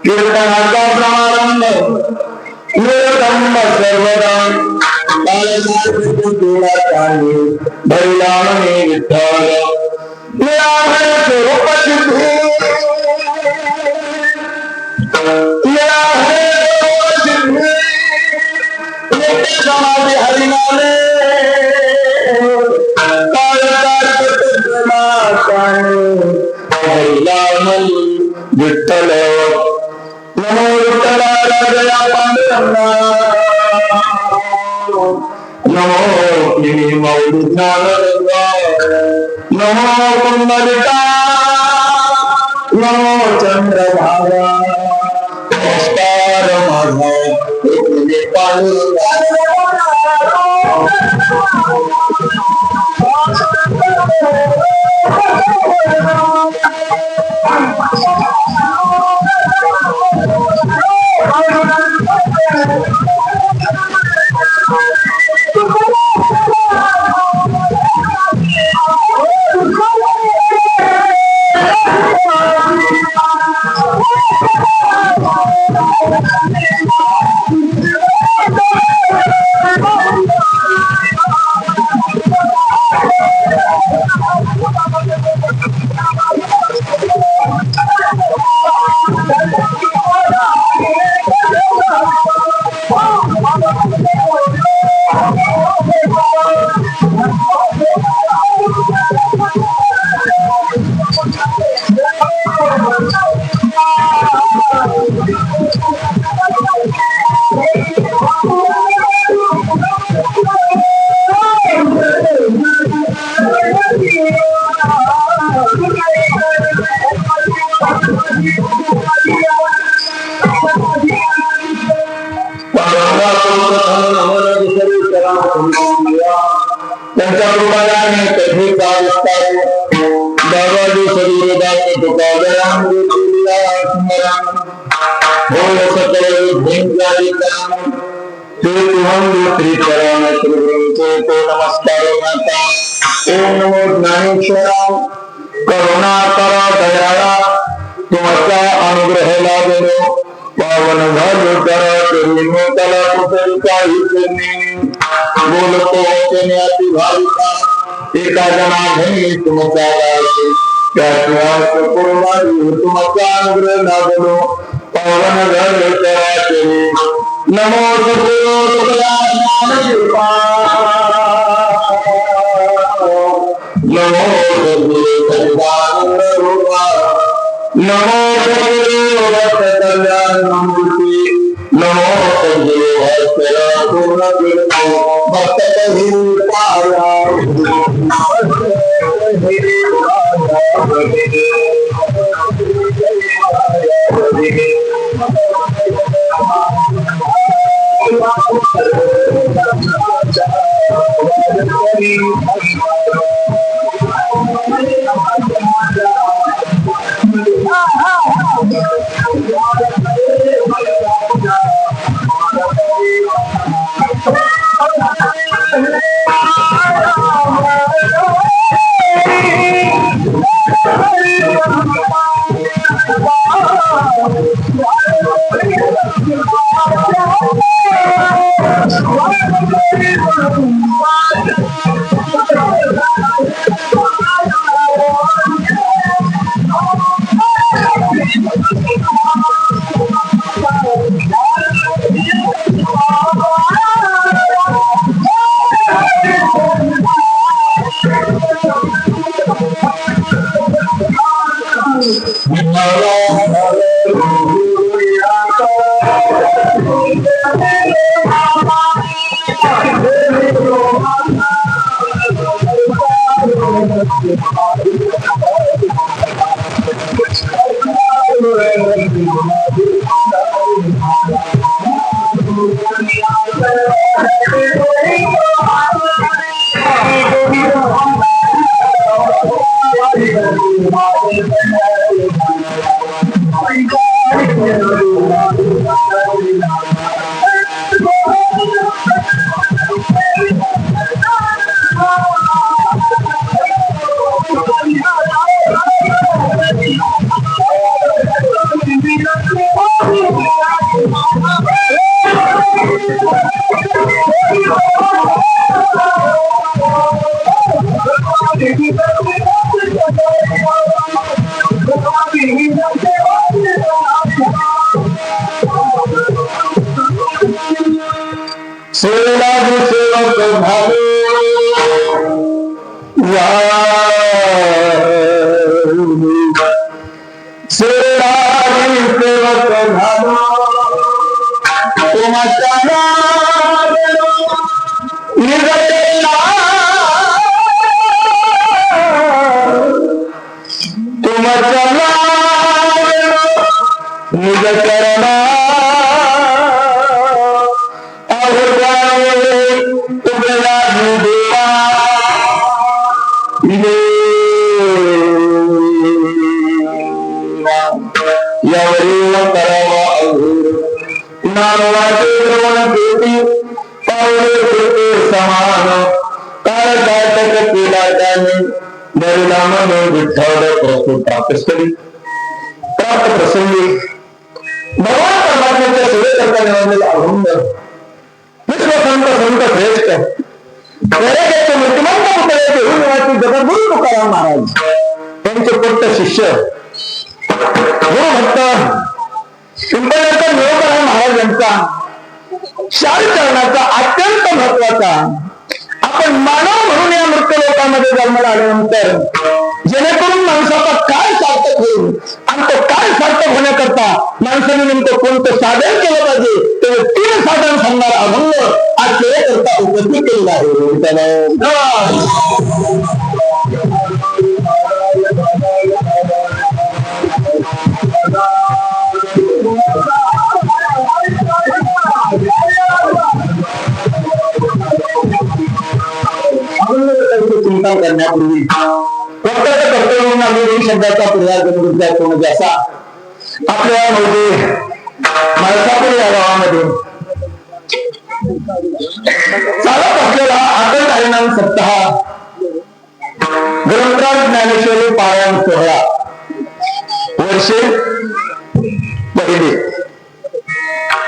कीर्तनाचा प्रारंभ निरतंब सर्वदा भैला म्हणे विठ्ठल निराभय स्वरूप सिद्धी निराभय स्वरूप सिद्धी समाधी हरिनामे विठ्ठल नमो विठ्ठला राजया पांडुरंगा नमो मौली ज्ञानरंगा नमो कुंडलिका नमो चंद्रभागा नमस्कार माझा पांडुरंगा त्यांच्या कृपाने कधी बाबाजी शरीरदास तुकाराम हो सकल नमस्कार ओम नमो ज्ञानेश्वरा करुणा करा दयाळा तुमचा अनुग्रह लाभलो पावन झालो करा त्याला कुठे काही करणे बोलतो त्याने अति भाविका एका जनाने तुमचा तुमचा अनुग्रह लाभलो पावन झालो करा नमो नमो सेवक झालो सेवारी सेवक झालो तुमच्या निगतेला तुमच्या निज करणा तुमला देवा यावरील करावा अघोर नावाचे द्रोण पेटी पावले पेटे समान काळ काटक केला त्याने दरिला म्हणून विठ्ठल प्रस्तुता पुस्तकी प्राप्त प्रसंगी भगवान परमात्म्याच्या सेवेकरता निवडलेला अभंग विश्वसंत संत श्रेष्ठ दरेकाचे मूर्तिमंत पुतळे देऊन जगद्गुरु तुकाराम महाराज त्यांचे पुत्र शिष्य गुरु भक्त पिंपळनेर निळोबाराय महाराज यांचा शाही चरणाचा अत्यंत महत्वाचा आपण मानव म्हणून या मृत्यू लोकांमध्ये जन्माला आल्यानंतर जेणेकरून माणसाचा काय सार्थक होईल आणि तो काय सार्थक होण्याकरता माणसाने नेमकं कोणतं साधन केलं पाहिजे ते 3 साधन सांगणारा अभंग आज करता उपस्थित केलेला आहे. चिंता करण्यापूर्वी कर्तव्य शब्दाचा प्रचार करून असा आपल्या माणसापूर या गावामध्ये चालत असलेला अखंड हरिनाम सप्ताह ग्रंथराज ज्ञानेश्वरी पारायण सोहळा वर्षे पहिले.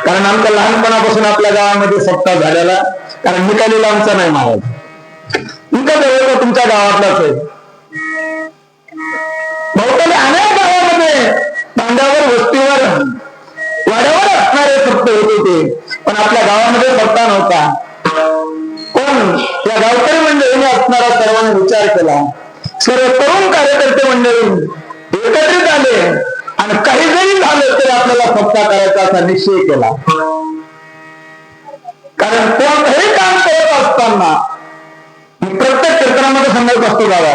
कारण आमच्या लहानपणापासून आपल्या गावामध्ये सप्ताह झालेला, कारण निकालीला आमचा नाही महाराज, तुमच्या गावातलाच आहे. बहुतेक अनेक गावामध्ये बांधावर वस्तीवर वाड्यावर असणारे सप्त होत होते, पण आपल्या गावामध्ये सप्ताह नव्हता. पण या गावकरी मंडळीने असणारा सर्वांनी विचार केला. सर्व तरुण कार्यकर्ते मंडळी एकत्रित आले आणि काही जरी झालं तरी आपल्याला सप्ताह करायचा असा निश्चय केला. कारण कोणतंही काम करत असताना प्रत्येक क्षेत्रामध्ये संकल्प असतो बाबा,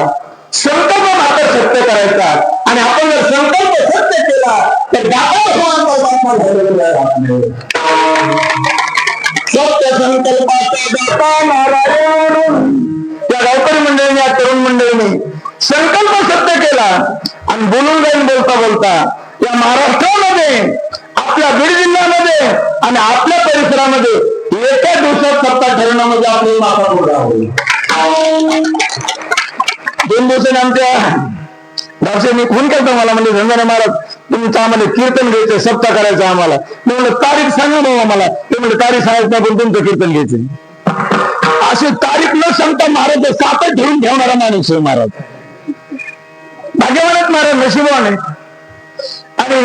संकल्प मात्र सत्य करायचा. आणि आपण जर संकल्प सत्य केला तर सत्य संकल्पाचा नारायण. त्या गावकरी मंडळीने या तरुण मंडळीने संकल्प सत्य केला आणि बोलून जाईल बोलता बोलता या महाराष्ट्रामध्ये, आपल्या बीड जिल्ह्यामध्ये आणि आपल्या परिसरामध्ये एका दिवसात सप्ताह ठरवणं म्हणजे आपली माफा मोठा होईल. 2 दिवसांनी आमच्या मी फोन करतो मला म्हणजे झंझाने महाराज तुमचं आम्हाला कीर्तन घ्यायचं, सप्ताह करायचं आम्हाला. मी म्हणलं तारीख सांगा बाबा मला. ते म्हणजे तारीख सांगायचं नाही पण तुमचं कीर्तन घ्यायचं. अशी तारीख न सांगता महाराज 7 ठेवून ठेवणारा माणूस आहे महाराज. भाग्यवानच महाराज, नशिबाने. आणि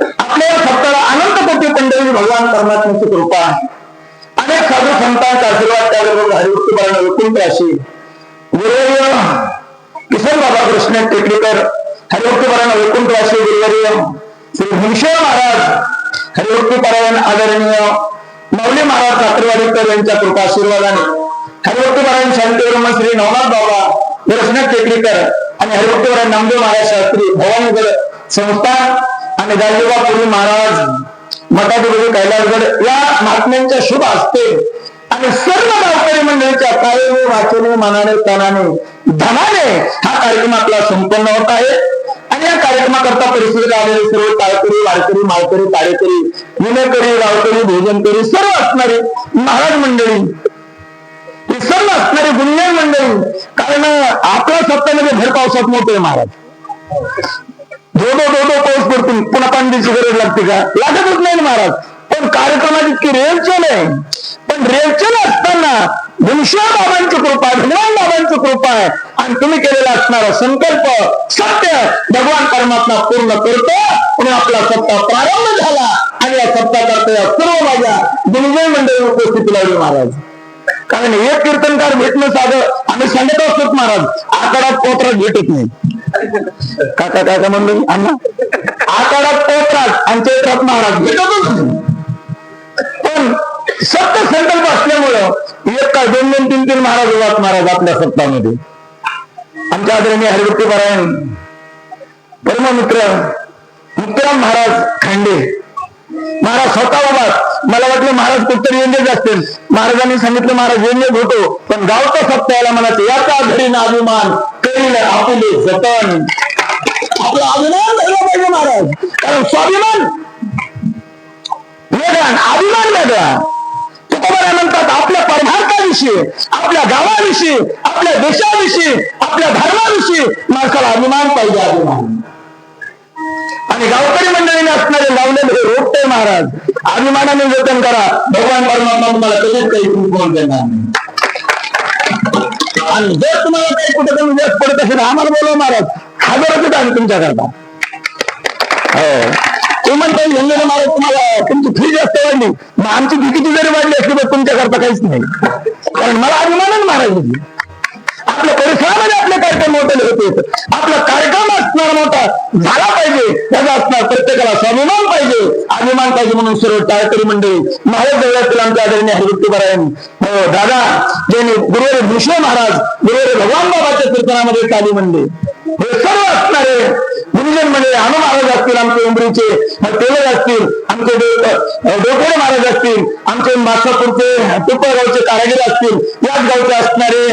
आपल्या सप्ताहाला अनंत कोटी पंढरी भगवान परमात्म्याची कृपा, अनेक साधू संतांचा आशीर्वाद त्याबरोबर हरिभक्तीपरायण वैकुंठ राशी गुरुवर्य किसन बाबा कृष्ण टेकडीकर, हरिभक्तीपरायण वैकुंठ राशी गुरुवर्य श्री भीमसेन महाराज, हरिभक्तीपरायण आदरणीय माऊली महाराज साखरवाडीकर यांच्या कृपा आशीर्वादाने हरिभक्तीपरायण शांतीब्रह्म श्री नवनाथ बाबा कृष्ण टेकडीकर आणि हरिभक्तीपरायण नामदेव महाराज शास्त्री भवानीगड संस्थान आणि गांधीबापुरी महाराज मठाधिपती कैलासगड या महात्म्यांच्या शुभ हस्ते आणि सर्व गावकरी मंडळीच्या कायमे वाचने मनाने तनाने धनाने हा कार्यक्रम आपला संपन्न होत आहे. आणि या कार्यक्रमाकरता परिस्थितीला आलेले सर्व टाळकरी, वारकरी, माळकरी, ताळेकरी, विनयकरी, गावकरी, भोजनकरी सर्व असणारे महाराज मंडळी, ही सर्व असणारी गुन्हे मंडळी. कारण आपल्या सप्ताहामध्ये भर पावसात मोठे महाराज धो पाऊस पडतो, पुन्हा पाण्याची गरज लागते का? लागतच नाही महाराज. पण कार्यक्रमात इतकी रेलचेल आहे. पण रेलचेल असताना भीमसेन बाबांची कृपा, भगवान बाबांची कृपा आहे आणि तुम्ही केलेला असणारा संकल्प सत्य भगवान परमात्मा पूर्ण करतो. म्हणून आपला सप्ताह प्रारंभ झाला आणि या सप्ताह करता या सर्व माझ्या गुरुजन मंडळी उपस्थित लावली महाराज. कारण एक कीर्तनकार भेटणं साधं आम्ही सांगत असतो महाराज, आकाडात पोत्रात भेटत नाही. काका काका म्हणलं अण्णा, आकाडात पोत्रात आणि चैत्रात महाराज भेटतच नाही. पण सत्य संकल्प असल्यामुळं एक का दोन दोन तीन तीन महाराज उभात महाराज आपल्या सत्तामध्ये. आमच्या आदरणीय हरिभक्ती परायण परममित्र मुक्ताराम महाराज खांडे महाराज स्वतः उभात. मला वाटलं महाराज कुठतरी येणेच असतील. महाराजांनी सांगितलं महाराज येणेच होतो, पण गावचा सत्ता याला म्हणायचं याचा घरी ना अभिमान करील आपले जतन. आपला अभिमान झाला पाहिजे महाराज, कारण स्वाभिमान वेगळा अभिमान वेगळा. तुकोबारा म्हणतात आपल्या परमार्थाविषयी, आपल्या गावाविषयी, आपल्या देशाविषयी, आपल्या धर्माविषयी माणसाला अभिमान पाहिजे. अभिमान आणि गावकरी मंडळीने असणारे लावलेले हे रोपटे महाराज अभिमानाने जतन करा. भगवान परमात्मा तुम्हाला कधीच काही चुकवून देणार नाही. आणि जर तुम्हाला काही कुठे कमी जास्त पडत असेल आम्हाला बोलवा महाराज, हजाराचं आम्ही तुमच्याकरता. हो ते म्हणता येईल महाराज तुम्हाला तुमची फी जास्त वाढली, मग आमची फी किती जरी वाढली असली तर तुमच्याकरता काहीच नाही. कारण मला अभिमानाने महाराज आपल्या परिसरामध्ये आपले कार्यक्रम मोठे होते. आपला कार्यक्रम असणार मोठा झाला पाहिजे, त्याचा असणार प्रत्येकाला स्वाभिमान पाहिजे, अभिमान पाहिजे. म्हणून सर्व टाळकरी मंडळी महाराज देवळातील आमच्या आदरणीय हरिभक्ती परायण हो दादा ज्यांनी गुरुवारी भूषण महाराज गुरुवारी भगवान बाबाच्या कीर्तनामध्ये चाली म्हणले, हे सर्व असणारे गुरुजन म्हणजे अनु महाराज असतील, आमचे उमरीचे तेलग असतील, आमचे डोकेरे महाराज असतील, आमचे मासापूरचे तुपगावचे कारागीर असतील, याच गावचे असणारे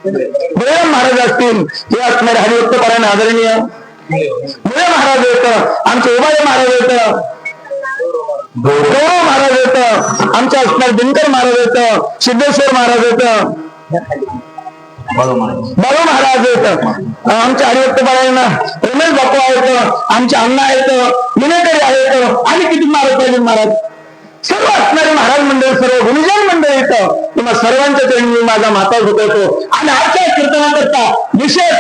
बळीराम महाराज असतील, हे असणारे हरिभक्त परायण आदरणीय मुळे महाराज येत, आमचे उबाळे महाराज येत, गौरव महाराज येत, आमच्या असणारे दिनकर महाराज येत, सिद्धेश्वर महाराज येत, बाळू महाराज येत, आमचे हरिभक्त परायण रमेश बापू आहेत, आमचे अण्णा आहेत, विनेकरी आहेत, आणि किती महाराज पाहिजे महाराज सर्व असणारे महाराज मंडळ सर्व गुरुजन मंडळ येतं. तुम्हा सर्वांच्या चरणी मी माझा माता झुकवतो. आणि आजच्या कीर्तनाकरता विशेष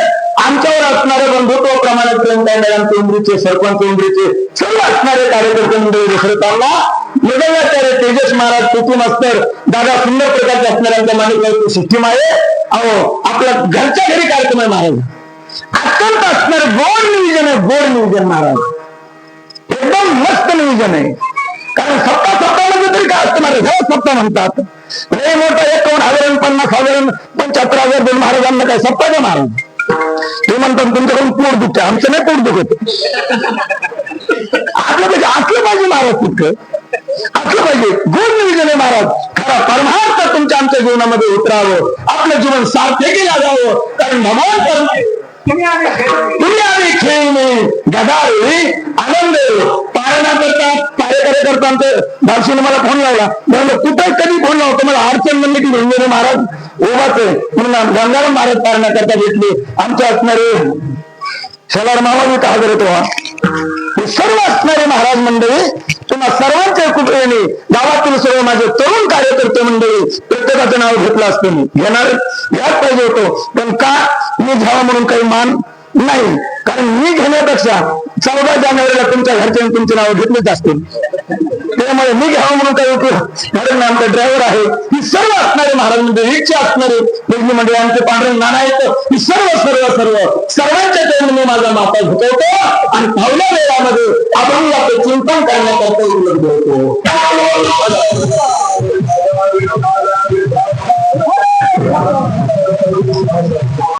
आमच्यावर असणारे बंधुत्व प्रमाणे प्रेम करणारे आमचे उमरीचे सरपंच उमरीचे सर्व असणारे कार्यकर्ते मंडळी दुसरताना योगाचार्य तेजस महाराज तुती मास्तर दादा सुंदर प्रकारचे असणारे आमच्या माणिकरावची सिस्टीम आहे. अहो आपल्या घरच्या घरी कार्यक्रम आहे महाराज, अत्यंत असणारे गोड नियोजन आहे. गोड नियोजन महाराज एकदम मस्त नियोजन आहे. कारण सप्ताह सप्ताहामध्ये तरी काय असतं महाराज, ह्या सप्ताह म्हणतात. हे मोठा 51,050,000 75,000 दोन महाराजांना काय सप्ताह का महाराज, ते म्हणतात तुमच्याकडून पोट दुखते, आमचं नाही पोट दुखत. असलं पाहिजे महाराज, तितकं असलं पाहिजे. गुण नियोजन आहे महाराज. खरा परमार्थ तुमच्या आमच्या जीवनामध्ये उतरावं, आपलं जीवन सार्थकी लागावं. कारण भगवान तुम्ही आम्ही खेळणे गदाळी आनंद पाळणा करतात. कार्यकर्ता आमचे भाषेने मला फोन लावला, म्हणलं कुठे कधी फोन लावतो, मला अडचण म्हणली की भेंजरे महाराज उभाच आहे म्हणून गंगाराम महाराज पाळणा करता भेटले. आमचे असणारे शेलार मामा मी का हजर होतो. सर्व असणारे महाराज मंडळी तुम्हा सर्वांच्या कृपेने गावातील सर्व माझे तरुण कार्यकर्ते मंडळी प्रत्येकाचं नाव घेतलं असतं मी घेणार घ्याच पाहिजे होतो. पण का मी घ्यावा म्हणून काही मान नाही, कारण मी घेण्यापेक्षा 14 जानेवारीला तुमच्या घरचे तुमचे नाव घेतलेच असतील. त्यामुळे मी घ्यावं म्हणून काही उपयोग. कारण आमचा ड्रायव्हर आहे, ही सर्व असणारे महाराज मंडळी रिक्षा असणारे वेगळी मंडळी आमचे पांढरे नाना आहेत, ही सर्वांच्या चरणी मी माझा माता झुकवतो. आणि फावल्या वेळामध्ये आपण आपले चिंतन करण्याकरता उपलब्ध होतो.